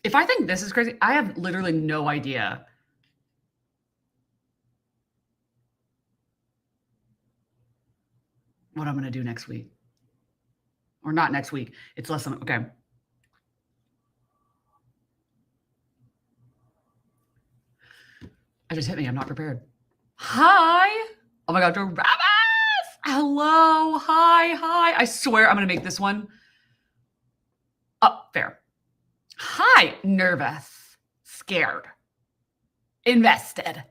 If I think this is crazy, I have literally no idea. What I'm going to do next week. Or not next week. It's less than, okay. It just hit me. I'm not prepared. Hi. Oh my God, Travis. Hello. Hi. I swear I'm going to make this one. Oh, fair. Hi. Nervous. Scared. Invested.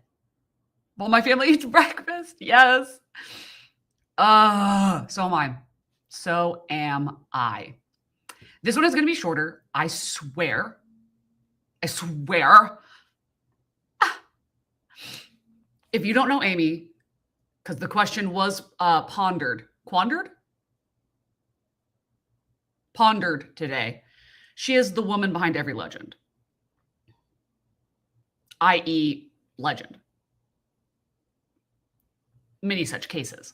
While my family eats breakfast. Yes. So am I. This one is going to be shorter. I swear. If you don't know Amy, because the question was pondered today, she is the woman behind every legend, i.e. legend. Many such cases.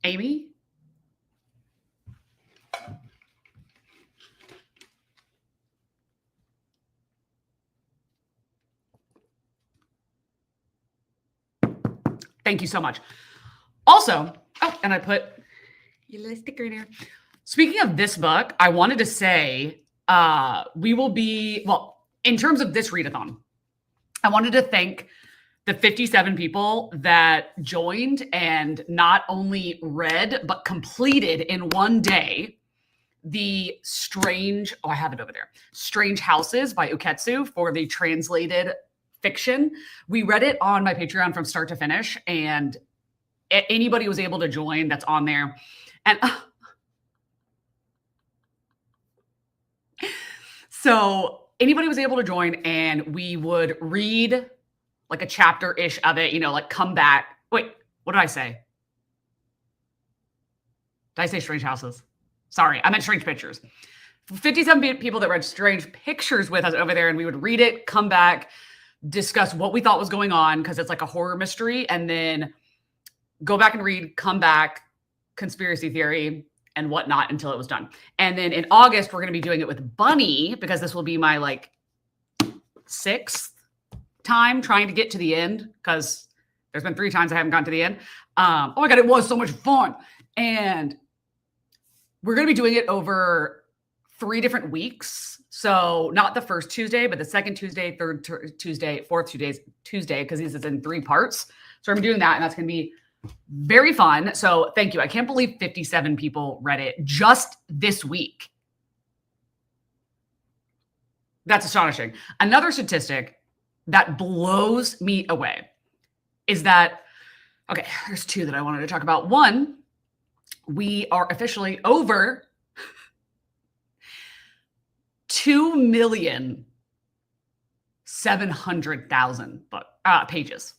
Amy? Thank you so much. Also, and I put your little sticker in here. Speaking of this book, I wanted to say we will be, well, in terms of this readathon, I wanted to thank the 57 people that joined and not only read, but completed in one day the Strange Houses by Uketsu for the translated fiction. We read it on my Patreon from start to finish, and anybody was able to join that's on there. And so anybody was able to join, and we would read like a chapter-ish of it, like come back. Wait, what did I say? Did I say Strange Houses? Sorry, I meant Strange Pictures. 57 people that read Strange Pictures with us over there, and we would read it, come back, discuss what we thought was going on, because it's like a horror mystery, and then go back and read, come back, conspiracy theory, and whatnot until it was done. And then in August, we're going to be doing it with Bunny, because this will be my like 6th time trying to get to the end, because there's been 3 times I haven't gotten to the end. Oh my God, it was so much fun. And we're going to be doing it over 3 different weeks. So not the first Tuesday, but the second Tuesday, third Tuesday, fourth Tuesday, because this is in 3 parts. So I'm doing that, and that's going to be very fun. So thank you. I can't believe 57 people read it just this week. That's astonishing. Another statistic that blows me away is that, okay, there's 2 that I wanted to talk about. One, we are officially over 2,700,000 pages.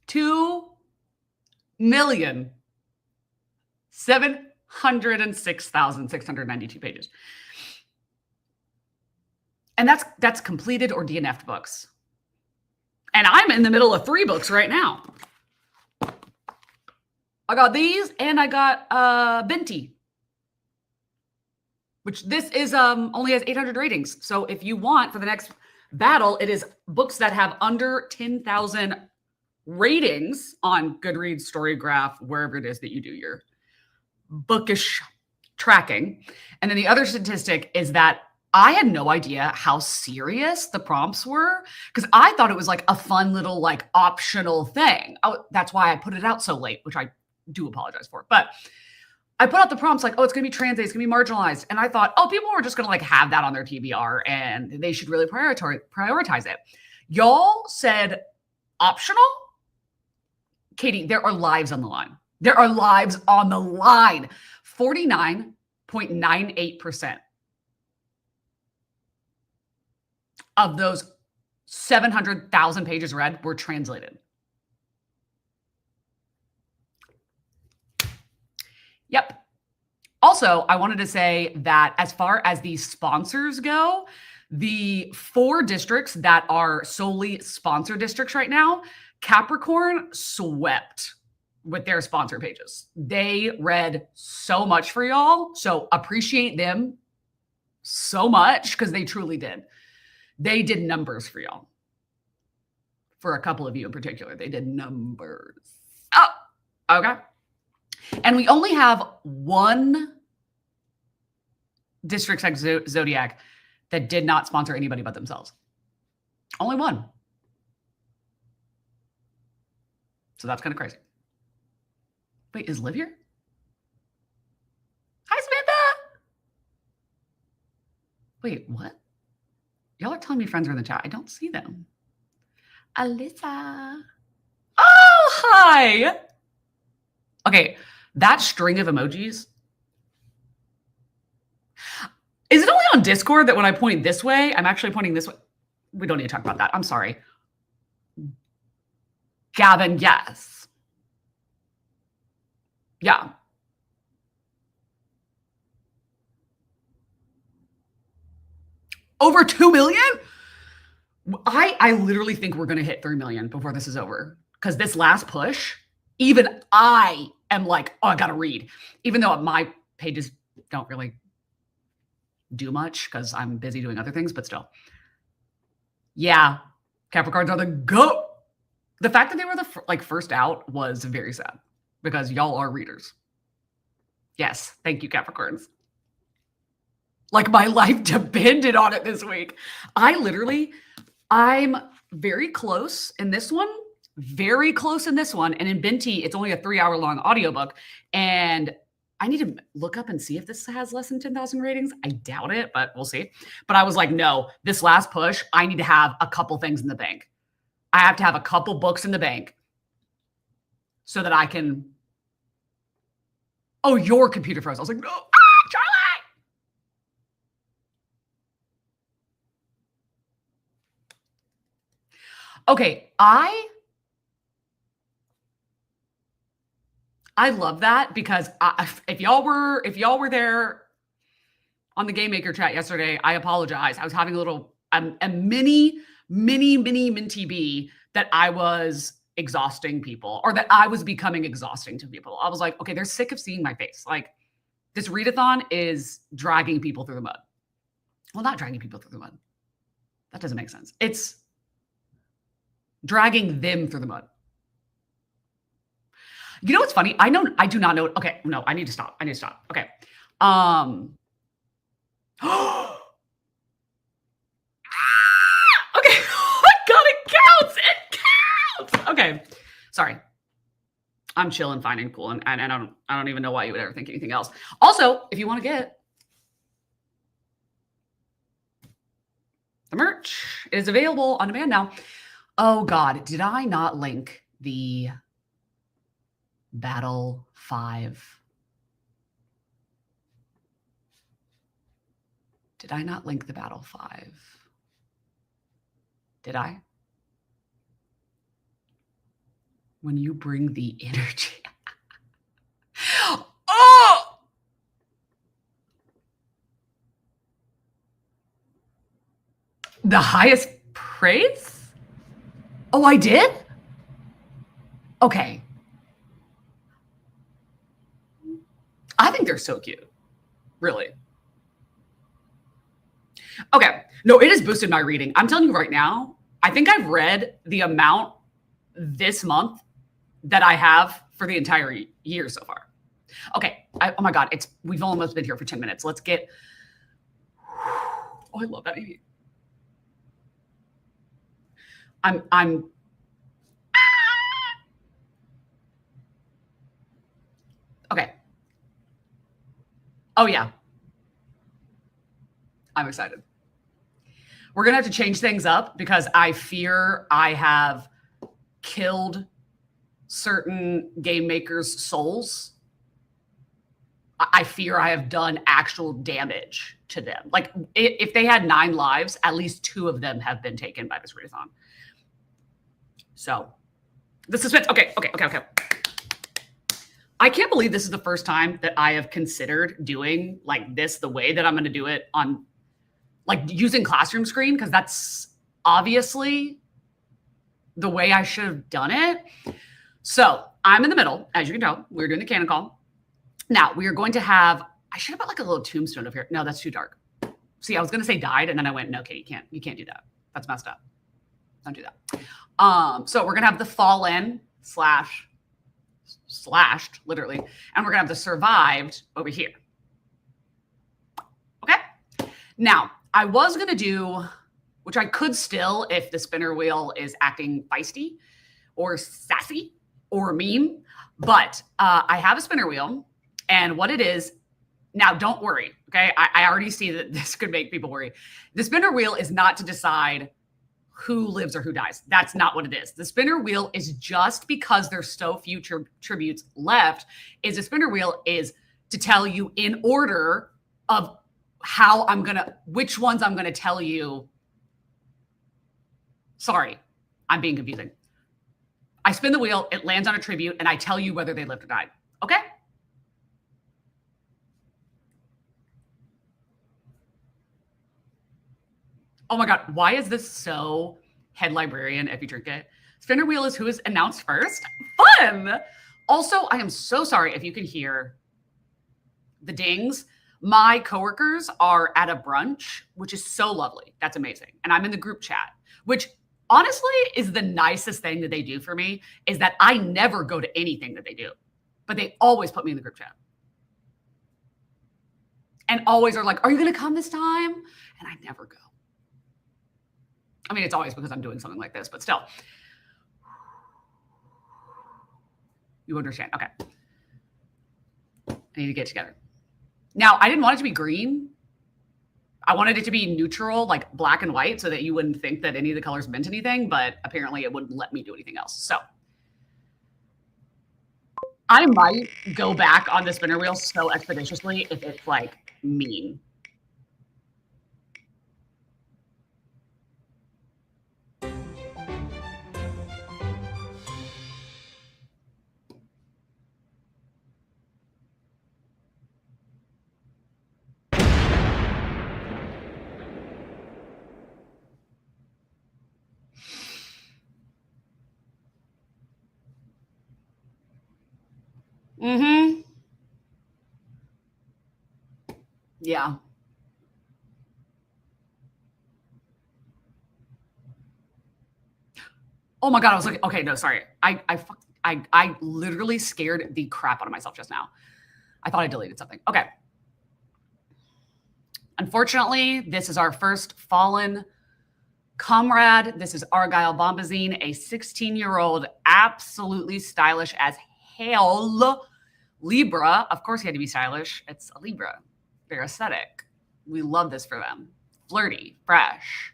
$2,706,692 pages. And that's completed or DNF'd books. And I'm in the middle of 3 books right now. I got these, and I got Binti, which this is only has 800 ratings. So if you want, for the next battle, it is books that have under 10,000 ratings on Goodreads, Storygraph, wherever it is that you do your bookish tracking. And then the other statistic is that I had no idea how serious the prompts were, because I thought it was like a fun little like optional thing. That's why I put it out so late, which I do apologize for. But I put out the prompts like, oh, it's going to be translated, it's going to be marginalized. And I thought, oh, people were just going to like have that on their TBR and they should really prioritize it. Y'all said optional? Katie, there are lives on the line. There are lives on the line. 49.98% of those 700,000 pages read were translated. Yep. Also, I wanted to say that as far as the sponsors go, the 4 districts that are solely sponsor districts right now, Capricorn swept with their sponsor pages. They read so much for y'all. So appreciate them so much because they truly did. They did numbers for y'all. For a couple of you in particular, they did numbers. Oh, okay. And we only have one district zodiac that did not sponsor anybody but themselves. Only one. So that's kind of crazy. Wait, is Liv here? Hi, Samantha. Wait, what? Y'all are telling me friends are in the chat. I don't see them. Alyssa. Oh, hi. Okay, that string of emojis. Is it only on Discord that when I point this way, I'm actually pointing this way? We don't need to talk about that. I'm sorry. Gavin, yes. Yeah. Over 2 million? I literally think we're going to hit 3 million before this is over. Because this last push, even I am like, oh, I got to read. Even though my pages don't really do much because I'm busy doing other things, but still. Yeah, Capricorns are the GOAT. The fact that they were the first out was very sad because y'all are readers. Yes, thank you, Capricorns. Like my life depended on it this week. I'm very close in this one, very close in this one. And in Binti, it's only a 3-hour long audiobook. And I need to look up and see if this has less than 10,000 ratings. I doubt it, but we'll see. But I was like, no, this last push, I need to have a couple things in the bank. I have to have a couple books in the bank so that I can. Oh, your computer froze. I was like, no, Charlie. Okay, I love that because if y'all were there on the Game Maker chat yesterday, I apologize. I was having a mini minty bee that I was exhausting people, or that I was becoming exhausting to people. I was like, okay, they're sick of seeing my face. Like, this readathon is dragging people through the mud. Well, not dragging people through the mud. That doesn't make sense. It's dragging them through the mud. You know what's funny? I do not know. Okay, no, I need to stop. Okay. Okay. Oh my God, it counts. It counts. Okay. Sorry. I'm chill and fine and cool. And I don't even know why you would ever think anything else. Also, if you want to get the merch, it is available on demand now. Oh God, did I not link the Battle 5? Did I not link the Battle 5? Did I? When you bring the energy. Oh! The highest praise? Oh, I did? Okay. I think they're so cute. Really. Okay. No, it has boosted my reading. I'm telling you right now, I think I've read the amount this month that I have for the entire year so far. Okay. Oh my God. We've almost been here for 10 minutes. Let's get. Oh, I love that baby. I'm. Okay. Oh yeah. I'm excited. We're going to have to change things up because I fear I have killed certain game makers' souls. I fear I have done actual damage to them. Like, if they had 9 lives, at least 2 of them have been taken by this readathon. So, the suspense. Okay. I can't believe this is the first time that I have considered doing like this the way that I'm going to do it on like using classroom screen, because that's obviously the way I should have done it. So I'm in the middle, as you can tell. We're doing the Canon call. Now we are going to have, I should have put like a little tombstone over here. No, that's too dark. See, I was going to say died, and then I went, no, Kate, you can't do that. That's messed up. Don't do that. So we're going to have the fallen slashed, literally, and we're going to have the survived over here. Okay. Now, I was going to do, which I could still if the spinner wheel is acting feisty or sassy or mean, but I have a spinner wheel, and what it is, now don't worry, okay? I already see that this could make people worry. The spinner wheel is not to decide who lives or who dies. That's not what it is. The spinner wheel is just because there's so few tributes left, is the spinner wheel is to tell you in order of how which ones I'm gonna tell you. Sorry, I'm being confusing. I spin the wheel, it lands on a tribute, and I tell you whether they lived or died. Okay? Oh my God, why is this so head librarian if you drink it? Spinner wheel is who is announced first. Fun! Also, I am so sorry if you can hear the dings. My coworkers are at a brunch, which is so lovely. That's amazing. And I'm in the group chat, which honestly is the nicest thing that they do for me, is that I never go to anything that they do, but they always put me in the group chat. And always are like, are you going to come this time? And I never go. I mean, it's always because I'm doing something like this, but still. You understand. Okay. I need to get together. Now, I didn't want it to be green. I wanted it to be neutral, like black and white, so that you wouldn't think that any of the colors meant anything, but apparently it wouldn't let me do anything else. So I might go back on the spinner wheel so expeditiously if it's like mean. Mm-hmm. Yeah. Oh my God, I was like, okay, no, sorry. I literally scared the crap out of myself just now. I thought I deleted something. Okay. Unfortunately, this is our first fallen comrade. This is Argyle Bombazine, a 16-year-old, absolutely stylish as hell Libra. Of course he had to be stylish. It's a Libra. They're aesthetic. We love this for them. Flirty, fresh.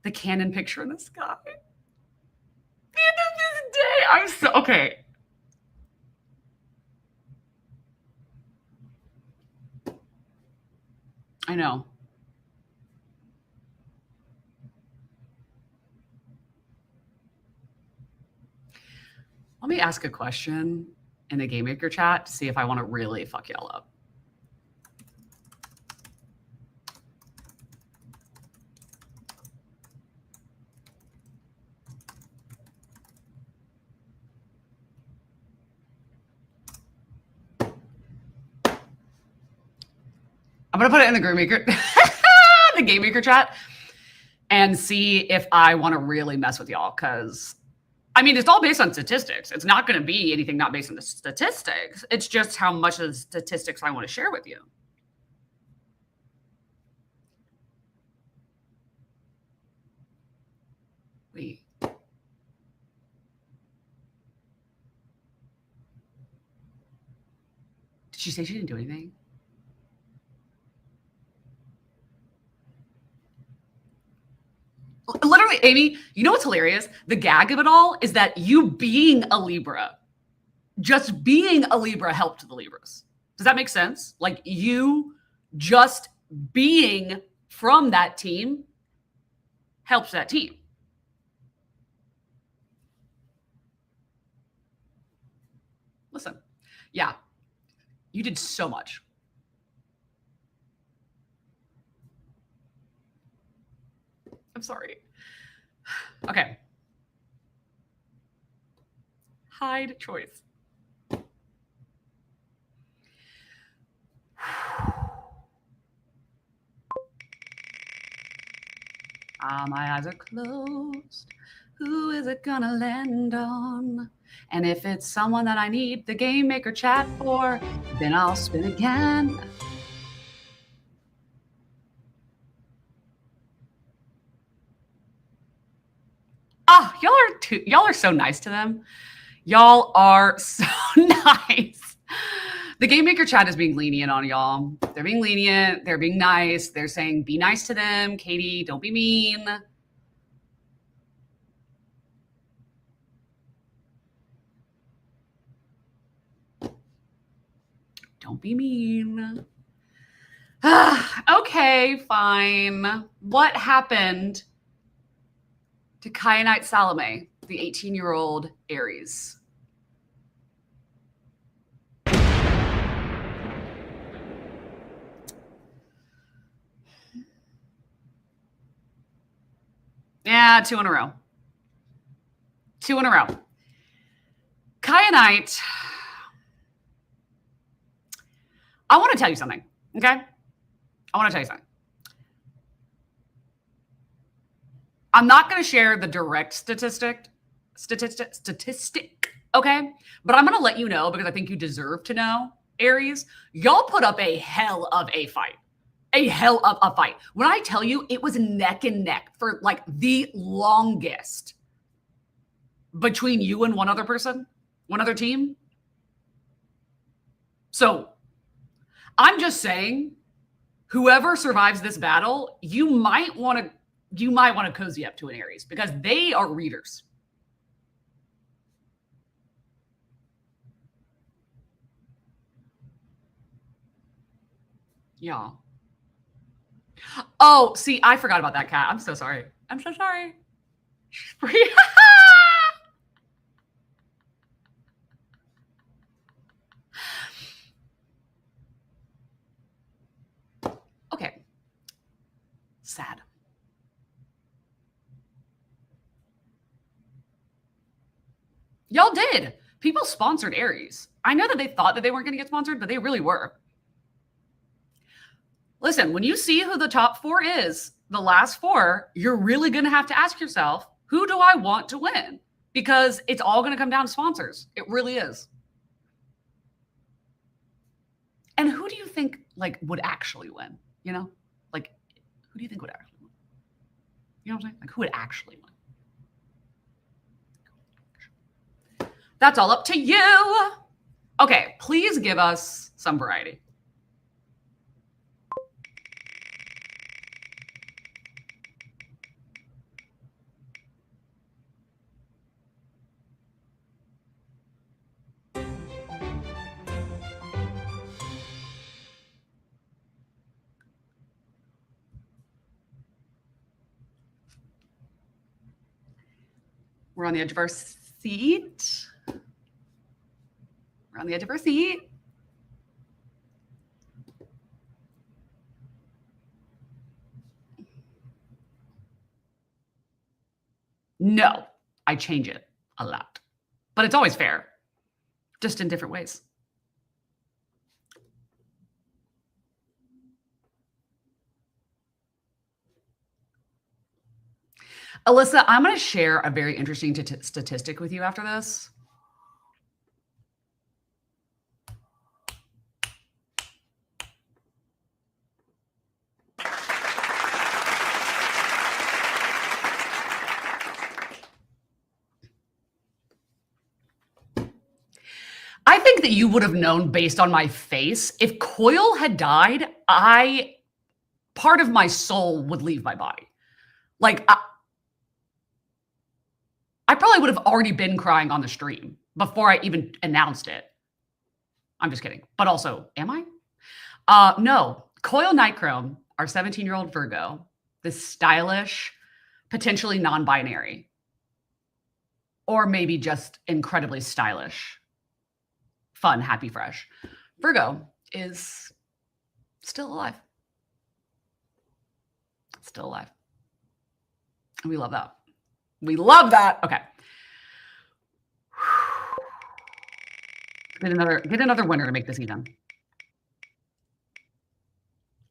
The Canon picture in the sky. The end of this day. I'm so, okay. I know. Let me ask a question in the Game Maker chat to see if I want to really fuck y'all up. I'm going to put it in the Game Maker, the Game Maker chat, and see if I want to really mess with y'all, because I mean, it's all based on statistics. It's not going to be anything not based on the statistics. It's just how much of the statistics I want to share with you. Wait. Did she say she didn't do anything? Literally, Amy, you know what's hilarious? The gag of it all is that you being a Libra, just being a Libra helped the Libras. Does that make sense? Like you just being from that team helps that team. Listen. Yeah. You did so much. I'm sorry. Okay. Hide choice. My eyes are closed. Who is it gonna land on? And if it's someone that I need the game maker chat for, then I'll spin again. Oh, y'all are so nice to them. Y'all are so nice. The game maker chat is being lenient on y'all. They're being lenient. They're being nice. They're saying, be nice to them. Katie, don't be mean. Don't be mean. Okay, fine. What happened to Kyanite Salome, the 18-year-old Aries? Yeah, 2 in a row. 2 in a row. Kyanite, I want to tell you something, okay? I want to tell you something. I'm not going to share the direct statistic, okay? But I'm going to let you know because I think you deserve to know, Aries. Y'all put up a hell of a fight. A hell of a fight. When I tell you, it was neck and neck for like the longest between you and one other person, one other team. So I'm just saying, whoever survives this battle, you might want to cozy up to an Aries because they are readers. Yeah. Oh, see, I forgot about that cat. I'm so sorry. I'm so sorry. Okay. Sad. Y'all did. People sponsored Aries. I know that they thought that they weren't going to get sponsored, but they really were. Listen, when you see who the top 4 is, the last 4, you're really going to have to ask yourself, who do I want to win? Because it's all going to come down to sponsors. It really is. And who do you think like would actually win? You know, like who do you think would actually win? You know what I'm saying? Like who would actually win? That's all up to you. Okay, please give us some variety. We're on the edge of our seat. We're on the edge of our seat. No, I change it a lot, but it's always fair, just in different ways. Alyssa, I'm going to share a very interesting statistic with you after this. I think that you would have known based on my face. If Coil had died, part of my soul would leave my body. Like, I probably would have already been crying on the stream before I even announced it. I'm just kidding. But also, am I? No. Coil Nightchrome, our 17-year-old Virgo, this stylish, potentially non-binary, or maybe just incredibly stylish fun, happy, fresh. Virgo is still alive. Still alive. And we love that. We love that. Okay. Get another winner to make this even.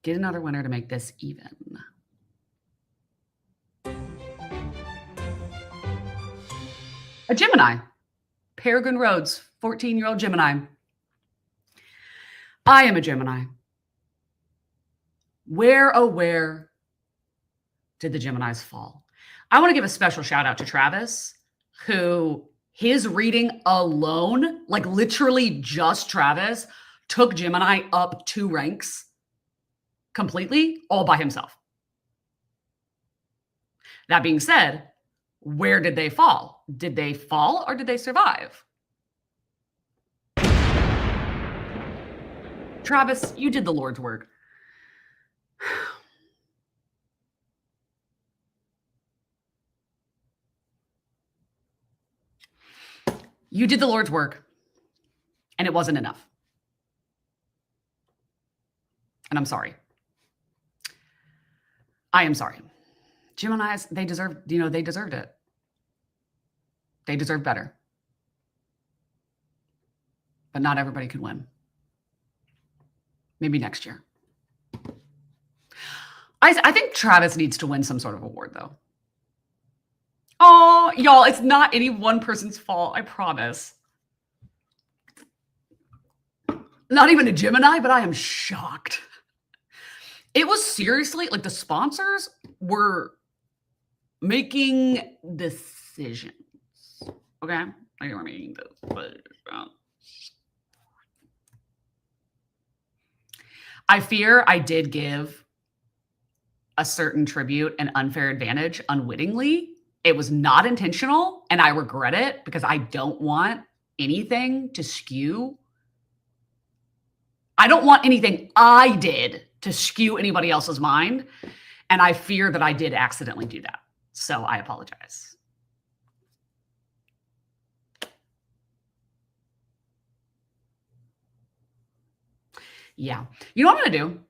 Get another winner to make this even. A Gemini. Peregrine Rhodes, 14-year-old Gemini. I am a Gemini. Where, oh, where did the Geminis fall? I want to give a special shout out to Travis, who his reading alone, like literally just Travis, took Gemini up 2 ranks completely, all by himself. That being said, where did they fall? Did they fall or did they survive? Travis, you did the Lord's work. You did the Lord's work, and it wasn't enough. And I'm sorry. I am sorry. Geminis, they deserved, they deserved it. They deserve better. But not everybody can win. Maybe next year. I think Travis needs to win some sort of award, though. Oh, y'all, it's not any one person's fault, I promise. Not even a Gemini, but I am shocked. It was seriously, like the sponsors were making decisions. Okay? They were making decisions. I fear I did give a certain tribute an unfair advantage unwittingly. It was not intentional, and I regret it because I don't want anything to skew. I don't want anything I did to skew anybody else's mind, and I fear that I did accidentally do that. So I apologize. Yeah. You know what I'm going to do?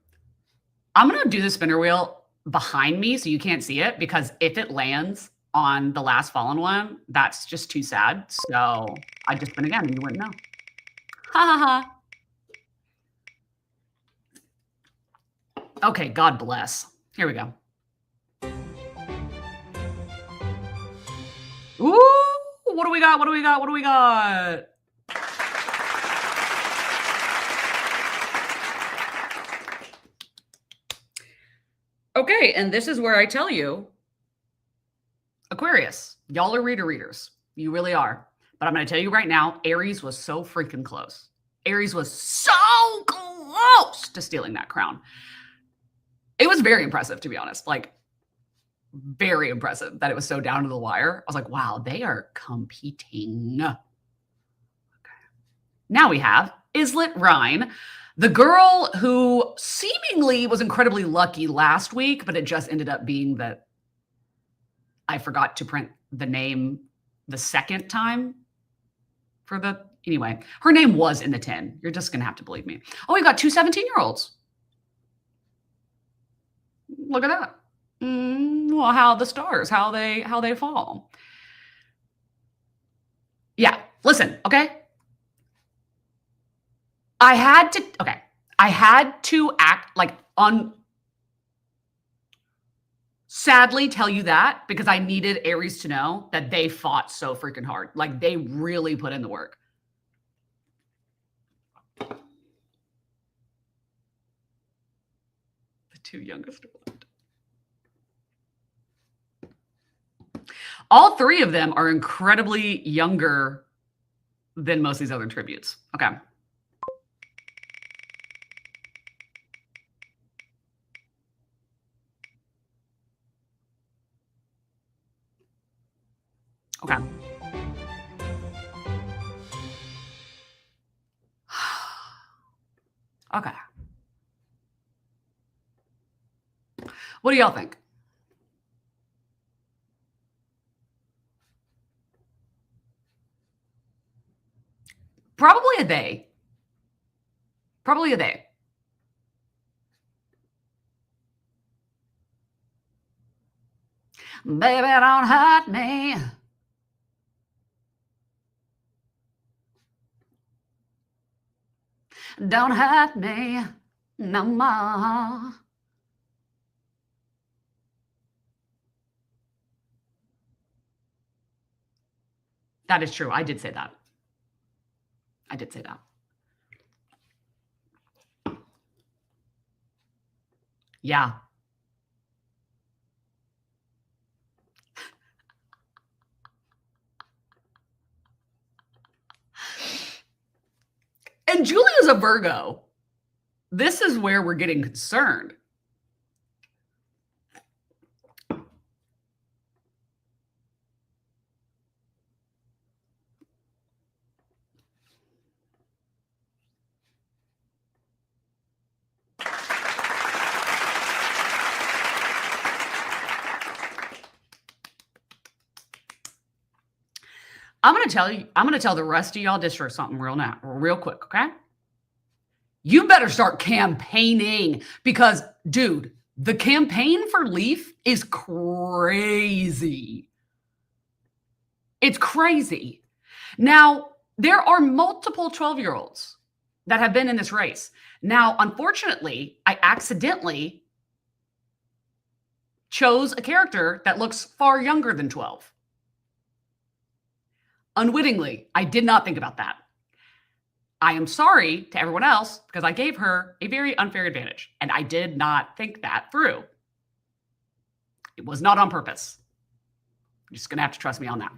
I'm going to do the spinner wheel behind me so you can't see it, because if it lands on the last fallen one, that's just too sad. So I just spin again and you wouldn't know. Ha ha ha. Okay, God bless. Here we go. Ooh, what do we got? What do we got? What do we got? Okay, and this is where I tell you, Aquarius, y'all are readers. You really are. But I'm going to tell you right now, Aries was so freaking close. Aries was so close to stealing that crown. It was very impressive, to be honest. Like, very impressive that it was so down to the wire. I was like, wow, they are competing. Okay. Now we have Islet Rhine, the girl who seemingly was incredibly lucky last week, but it just ended up being that I forgot to print the name the second time for the, anyway, her name was in the 10. You're just going to have to believe me. Oh, we've got 2 17-year-olds. Look at that. Well, how the stars, how they fall. Yeah, listen, okay? I had to act like sadly tell you that because I needed Aries to know that they fought so freaking hard. Like, they really put in the work. The 2 youngest are left. All 3 of them are incredibly younger than most of these other tributes. Okay. Okay. Okay. What do y'all think? Probably a they. Probably a they. Baby, don't hurt me. Don't hurt me no more. That is true. I did say that. I did say that. Yeah. And Julia's a Virgo. This is where we're getting concerned. I'm going to tell the rest of y'all district something real quick, okay? You better start campaigning because, dude, the campaign for Leaf is crazy. It's crazy. Now, there are multiple 12-year-olds that have been in this race. Now, unfortunately, I accidentally chose a character that looks far younger than 12. Unwittingly, I did not think about that. I am sorry to everyone else because I gave her a very unfair advantage, and I did not think that through. It was not on purpose. You're just going to have to trust me on that.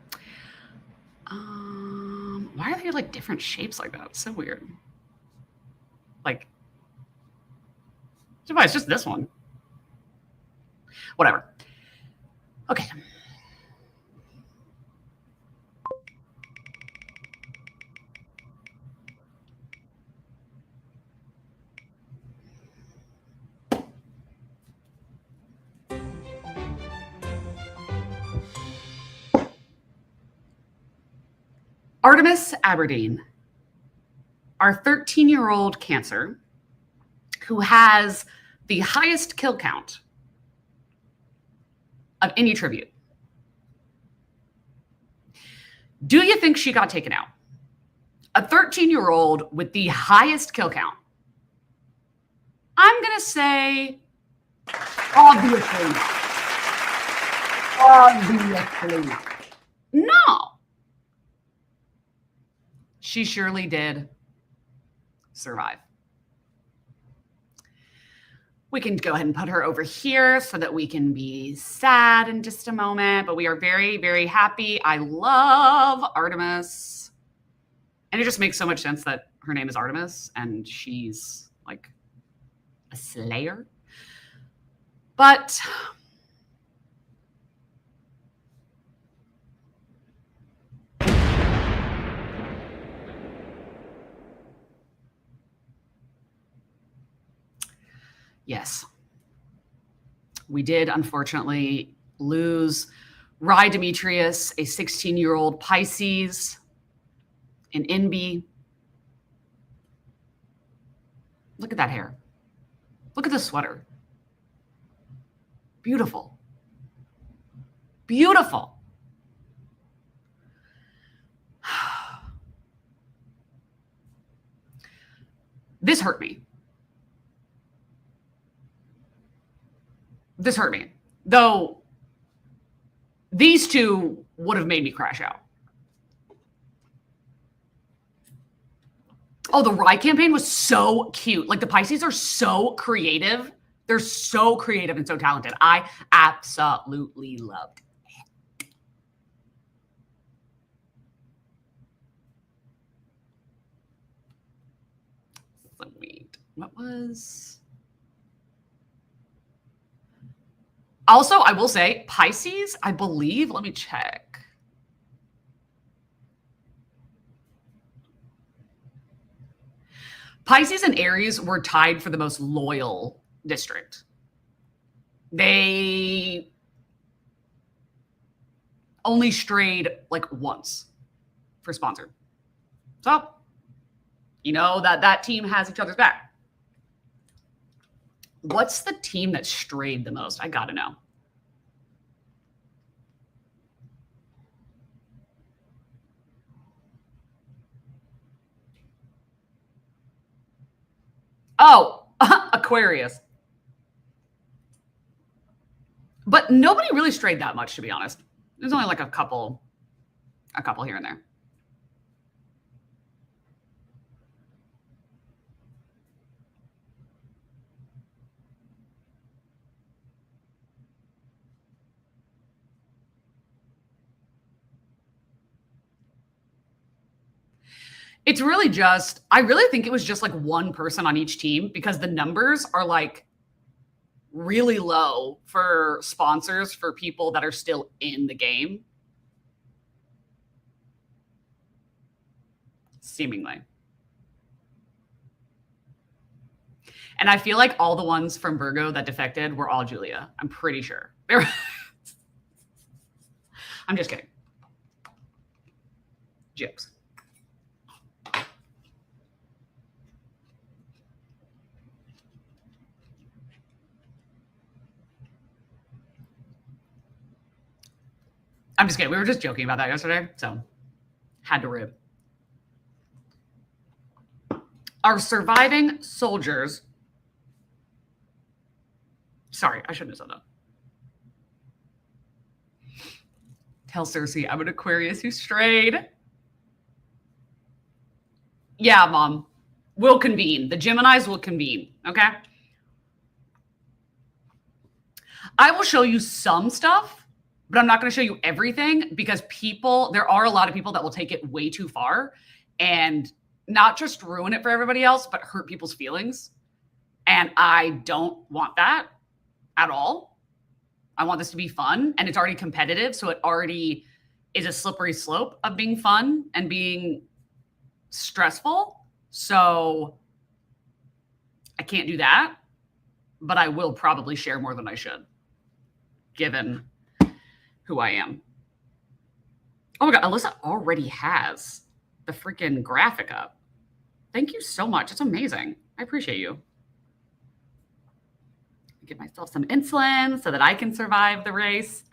Why are they like different shapes like that? It's so weird. Like, it's just this one. Whatever. Okay. Artemis Aberdeen, our 13-year-old Cancer who has the highest kill count of any tribute. Do you think she got taken out? A 13-year-old with the highest kill count. I'm going to say obviously not. Obviously not. No. She surely did survive. We can go ahead and put her over here so that we can be sad in just a moment, but we are very, very happy. I love Artemis. And it just makes so much sense that her name is Artemis and she's like a slayer. But yes, we did unfortunately lose Rye Demetrius, a 16-year-old Pisces, an NB. Look at that hair. Look at the sweater. Beautiful. Beautiful. This hurt me. This hurt me. Though these two would have made me crash out. Oh, the Rye campaign was so cute. Like the Pisces are so creative. They're so creative and so talented. I absolutely loved it. Sweet. What was... Also, I will say Pisces, I believe, let me check. Pisces and Aries were tied for the most loyal district. They only strayed like once for sponsored. So You know that team has each other's back. What's the team that strayed the most? I gotta know. Oh, Aquarius. But nobody really strayed that much, to be honest. There's only like a couple here and there. It's really just, I really think it was just like one person on each team because the numbers are like really low for sponsors for people that are still in the game. Seemingly. And I feel like all the ones from Virgo that defected were all Julia. I'm pretty sure. I'm just kidding. Jokes. I'm just kidding. We were just joking about that yesterday, so had to rib. Our surviving soldiers. Sorry, I shouldn't have said that. Tell Cersei I'm an Aquarius who strayed. Yeah, Mom. We'll convene. The Geminis will convene, okay? I will show you some stuff, but I'm not going to show you everything because there are a lot of people that will take it way too far and not just ruin it for everybody else, but hurt people's feelings. And I don't want that at all. I want this to be fun, and it's already competitive. So it already is a slippery slope of being fun and being stressful. So I can't do that, but I will probably share more than I should, given who I am. Oh my God, Alyssa already has the freaking graphic up. Thank you so much. It's amazing. I appreciate you. Give myself some insulin so that I can survive the race.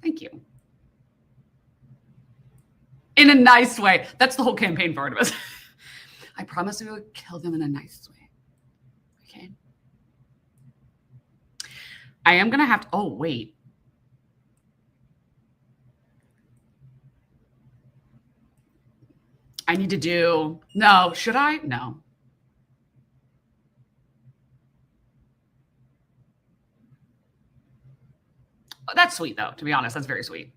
Thank you. In a nice way. That's the whole campaign for Artemis. I promise we will kill them in a nice way. Okay. I am going to have to, oh, wait. I need to do, no, should I? No. Oh, that's sweet, though, to be honest. That's very sweet.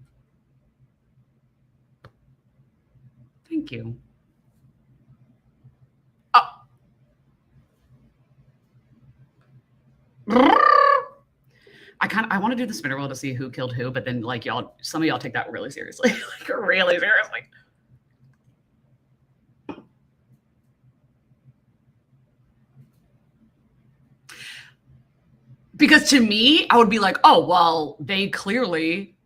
Thank you. Oh. I want to do the spinner wheel to see who killed who, but then like some of y'all take that really seriously. Like really seriously. Because to me, I would be like, oh, well, they clearly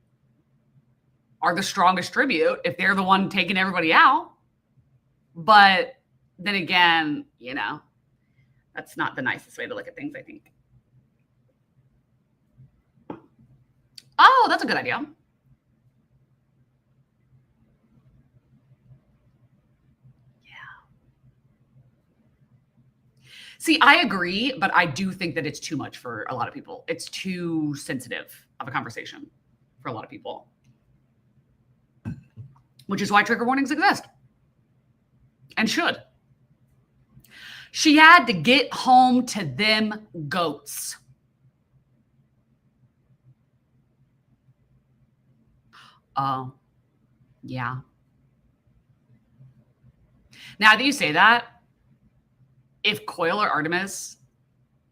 are the strongest tribute if they're the one taking everybody out. But then again, you know, that's not the nicest way to look at things, I think. Oh, that's a good idea. See, I agree, but I do think that it's too much for a lot of people. It's too sensitive of a conversation for a lot of people, which is why trigger warnings exist and should. She had to get home to them goats. Oh, yeah. Now that you say that, if Coil or Artemis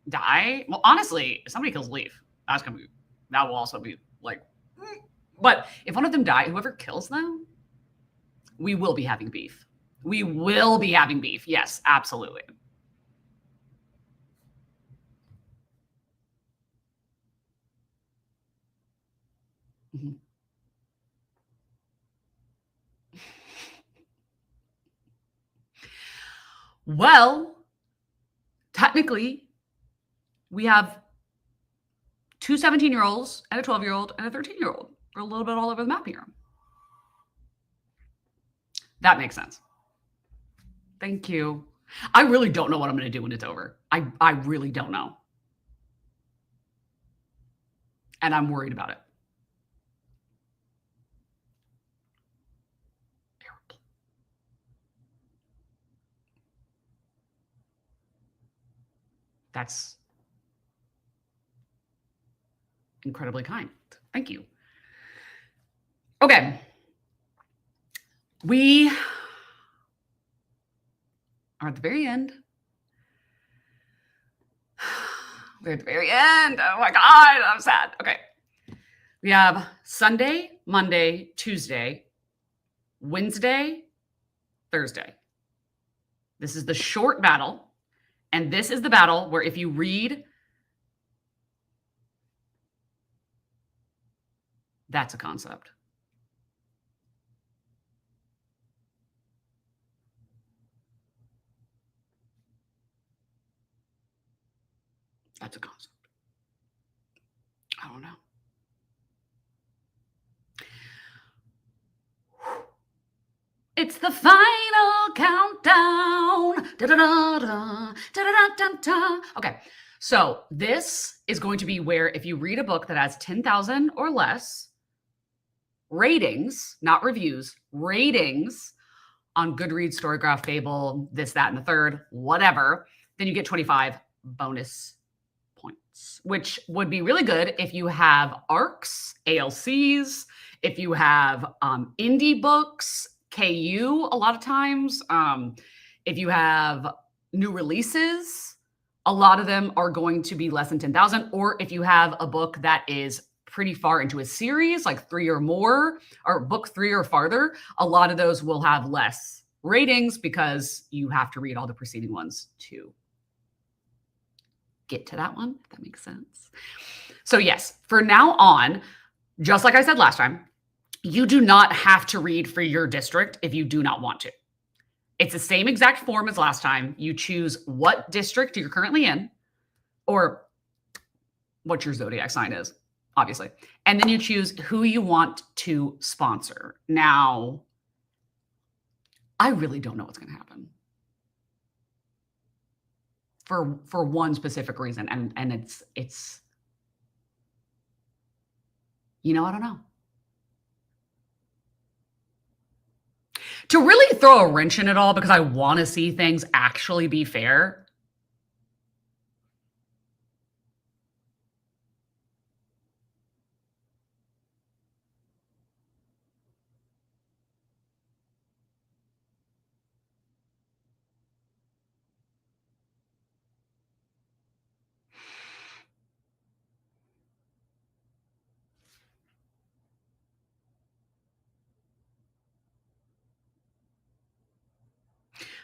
die, well, honestly, if somebody kills Leaf, that will also be like, but if one of them die, whoever kills them, we will be having beef. We will be having beef. Yes, absolutely. Mm-hmm. Well, technically, we have two 17-year-olds and a 12-year-old and a 13-year-old. We're a little bit all over the map here. That makes sense. Thank you. I really don't know what I'm going to do when it's over. I really don't know. And I'm worried about it. That's incredibly kind. Thank you. Okay. We are at the very end. We're at the very end. Oh my God, I'm sad. Okay. We have Sunday, Monday, Tuesday, Wednesday, Thursday. This is the short battle. And this is the battle where if you read, that's a concept. That's a concept. I don't know. It's the final countdown. Da-da-da-da, da-da-da-da-da. Okay, so this is going to be where if you read a book that has 10,000 or less ratings, not reviews, ratings on Goodreads, Storygraph, Fable, this, that, and the third, whatever, then you get 25 bonus points, which would be really good if you have ARCs, ALCs, if you have indie books, KU a lot of times. If you have new releases, a lot of them are going to be less than 10,000. Or if you have a book that is pretty far into a series, like 3 or more, or book 3 or farther, a lot of those will have less ratings because you have to read all the preceding ones to get to that one, if that makes sense. So yes, for now on, just like I said last time, you do not have to read for your district if you do not want to. It's the same exact form as last time. You choose what district you're currently in, or what your zodiac sign is, obviously. And then you choose who you want to sponsor. Now, I really don't know what's going to happen for one specific reason. And it's, you know, I don't know. To really throw a wrench in it all, because I want to see things actually be fair.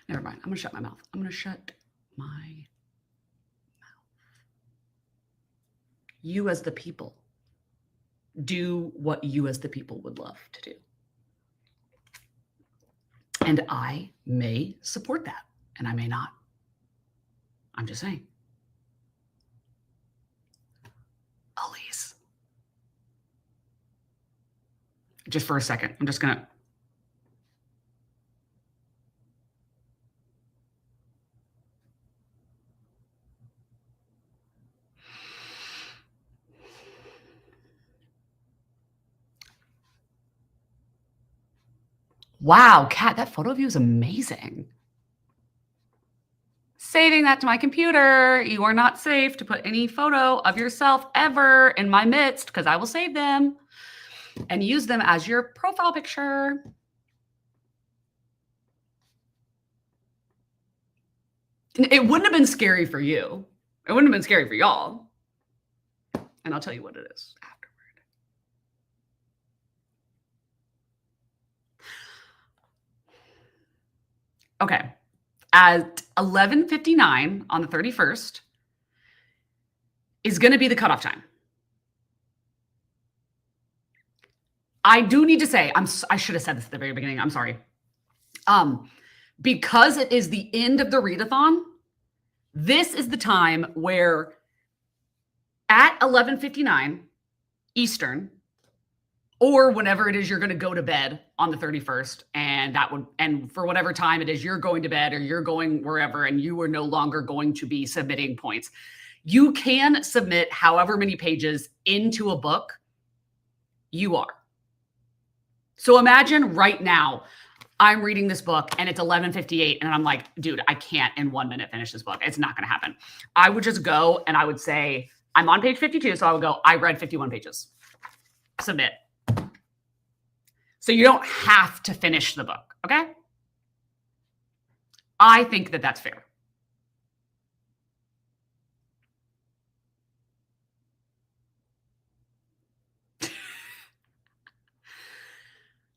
Never mind. I'm going to shut my mouth. I'm going to shut my mouth. You as the people, do what you as the people would love to do. And I may support that, and I may not. I'm just saying. Elise. Just for a second, I'm just going to. Wow, Kat, that photo of you is amazing. Saving that to my computer. You are not safe to put any photo of yourself ever in my midst, because I will save them and use them as your profile picture. It wouldn't have been scary for you. It wouldn't have been scary for y'all. And I'll tell you what it is afterward. Okay. At 11:59 on the 31st is going to be the cutoff time. I do need to say, I should have said this at the very beginning. I'm sorry. Because it is the end of the readathon, this is the time where at 11:59 Eastern, or whenever it is you're going to go to bed on the 31st, and for whatever time it is you're going to bed or you're going wherever and you are no longer going to be submitting points, you can submit however many pages into a book you are. So imagine right now, I'm reading this book and it's 11:58 and I'm like, dude, I can't in 1 minute finish this book. It's not going to happen. I would just go and I would say, I'm on page 52. So I would go, I read 51 pages. Submit. So you don't have to finish the book. Okay. I think that that's fair.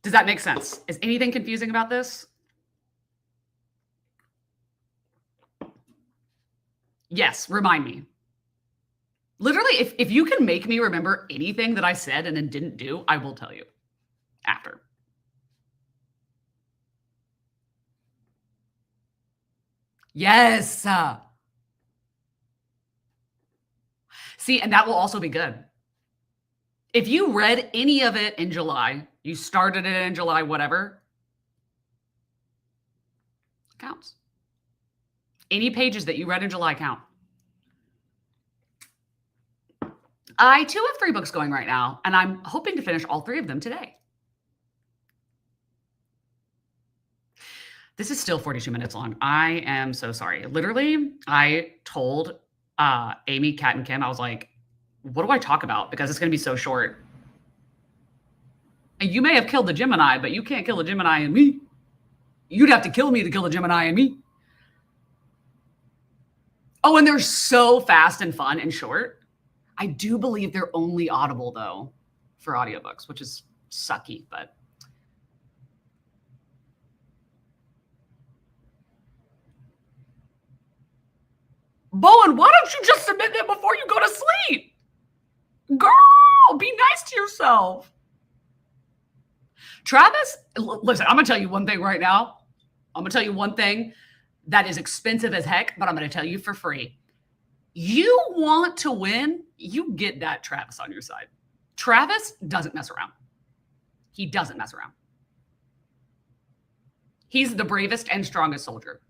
Does that make sense? Is anything confusing about this? Yes, remind me. Literally, if you can make me remember anything that I said and then didn't do, I will tell you after. Yes. See, and that will also be good. If you read any of it in July, you started it in July, whatever, counts. Any pages that you read in July count. I too have 3 books going right now, and I'm hoping to finish all 3 of them today. This is still 42 minutes long. I am so sorry. Literally, I told Amy, Kat, and Kim, I was like, what do I talk about? Because it's going to be so short. And you may have killed the Gemini, but you can't kill the Gemini and me. You'd have to kill me to kill the Gemini and me. Oh, and they're so fast and fun and short. I do believe they're only Audible, though, for audiobooks, which is sucky, but. Bowen, why don't you just submit them before you go to sleep? Girl, be nice to yourself. Travis, listen, I'm going to tell you one thing right now. I'm going to tell you one thing that is expensive as heck, but I'm going to tell you for free. You want to win, you get that Travis on your side. Travis doesn't mess around. He doesn't mess around. He's the bravest and strongest soldier.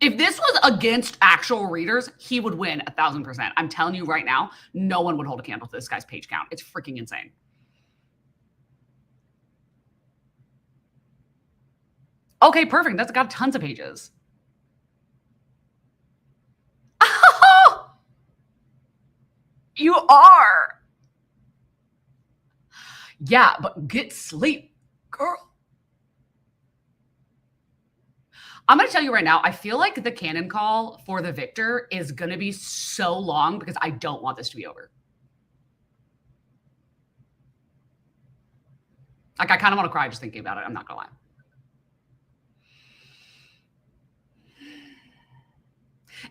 If this was against actual readers, he would win 1,000%. I'm telling you right now, no one would hold a candle to this guy's page count. It's freaking insane. Okay, perfect. That's got tons of pages. Oh, you are. Yeah, but get sleep, girl. I'm going to tell you right now, I feel like the Canon call for the Victor is going to be so long because I don't want this to be over. Like, I kind of want to cry just thinking about it. I'm not going to lie.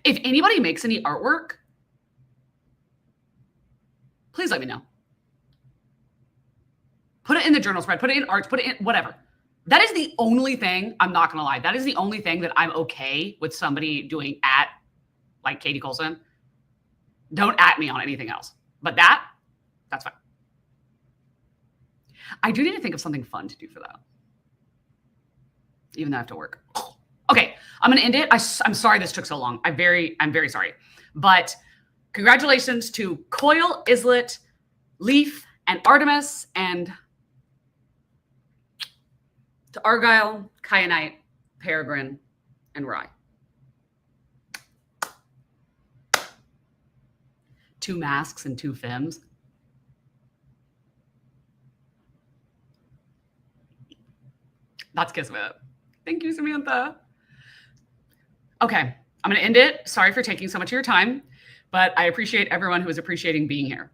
If anybody makes any artwork, please let me know. Put it in the journal spread, put it in arts, put it in whatever. That is the only thing, I'm not going to lie, that is the only thing that I'm okay with somebody doing at, like Katie Colson. Don't at me on anything else. But that's fine. I do need to think of something fun to do for that. Even though I have to work. Okay, I'm going to end it. I'm sorry this took so long. I'm very sorry. But congratulations to Coil, Islet, Leaf, and Artemis, and to Argyle, Kyanite, Peregrine, and Rye. 2 masks and 2 femmes. That's Kismet. Thank you, Samantha. Okay, I'm going to end it. Sorry for taking so much of your time, but I appreciate everyone who is appreciating being here.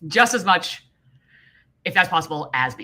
Just as much, if that's possible, as me.